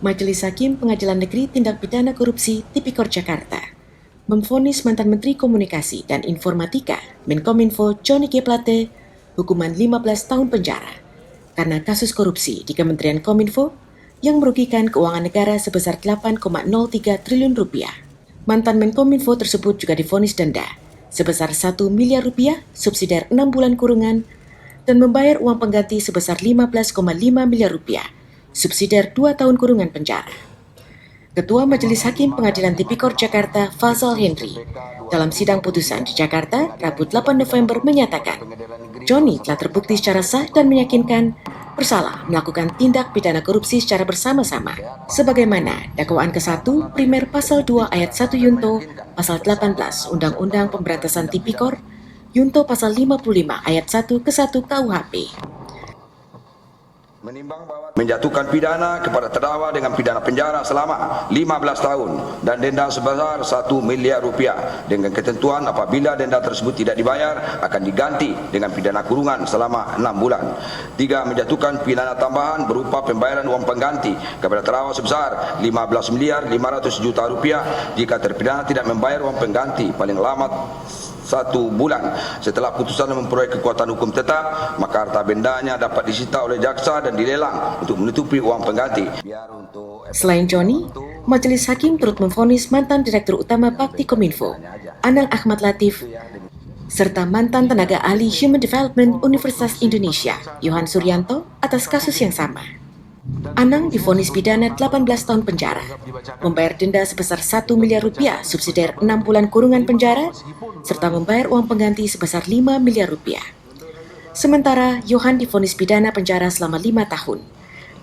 Majelis Hakim Pengadilan Negeri Tindak Pidana Korupsi Tipikor Jakarta memvonis mantan Menteri Komunikasi dan Informatika Menkominfo Johnny G. Plate hukuman 15 tahun penjara karena kasus korupsi di Kementerian Kominfo yang merugikan keuangan negara sebesar 8,03 triliun rupiah. Mantan Menkominfo tersebut juga divonis denda sebesar 1 miliar rupiah, subsidiar 6 bulan kurungan, dan membayar uang pengganti sebesar 15,5 miliar rupiah, subsidiar 2 tahun kurungan penjara. Ketua Majelis Hakim Pengadilan Tipikor Jakarta, Fazal Henry, dalam sidang putusan di Jakarta, Rabu 8 November menyatakan, Johnny telah terbukti secara sah dan meyakinkan bersalah melakukan tindak pidana korupsi secara bersama-sama, sebagaimana dakwaan ke-1 primer pasal 2 ayat 1 Yunto, pasal 18 Undang-Undang Pemberantasan Tipikor, Yunto pasal 55 ayat 1 ke-1 KUHP. Menjatuhkan pidana kepada terdakwa dengan pidana penjara selama 15 tahun dan denda sebesar 1 miliar rupiah dengan ketentuan apabila denda tersebut tidak dibayar akan diganti dengan pidana kurungan selama 6 bulan. 3. Menjatuhkan pidana tambahan berupa pembayaran uang pengganti kepada terdakwa sebesar 15 miliar 500 juta rupiah jika terpidana tidak membayar uang pengganti paling lama 1 bulan setelah putusan memperoleh kekuatan hukum tetap, maka harta bendanya dapat disita oleh jaksa dan dilelang untuk menutupi uang pengganti. Selain Johnny, Majelis Hakim turut memvonis mantan Direktur Utama Bakti Kominfo, Anang Ahmad Latif, serta mantan tenaga ahli Human Development Universitas Indonesia, Yohan Suryanto, atas kasus yang sama. Anang divonis pidana 18 tahun penjara, membayar denda sebesar 1 miliar rupiah, subsidiar 6 bulan kurungan penjara, serta membayar uang pengganti sebesar 5 miliar rupiah. Sementara Yohan divonis pidana penjara selama 5 tahun,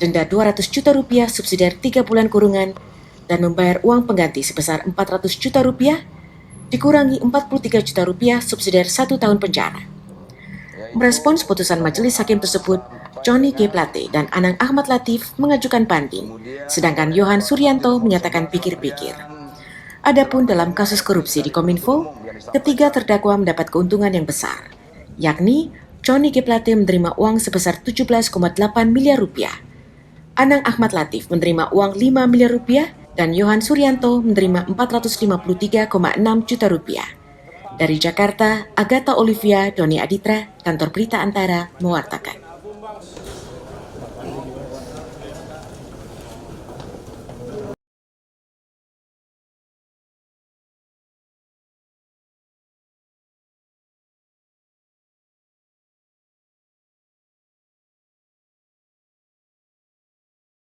denda 200 juta rupiah, subsidiar 3 bulan kurungan, dan membayar uang pengganti sebesar 400 juta rupiah, dikurangi 43 juta rupiah, subsidiar 1 tahun penjara. Merespons putusan majelis hakim tersebut, Johnny G. Plate dan Anang Ahmad Latif mengajukan banding, sedangkan Yohan Suryanto menyatakan pikir-pikir. Adapun dalam kasus korupsi di Kominfo, ketiga terdakwa mendapat keuntungan yang besar, yakni Johnny G. Plate menerima uang sebesar 17,8 miliar rupiah, Anang Ahmad Latif menerima uang 5 miliar rupiah, dan Yohan Suryanto menerima 453,6 juta rupiah. Dari Jakarta, Agatha Olivia, Doni Aditra, Kantor Berita Antara, mewartakan.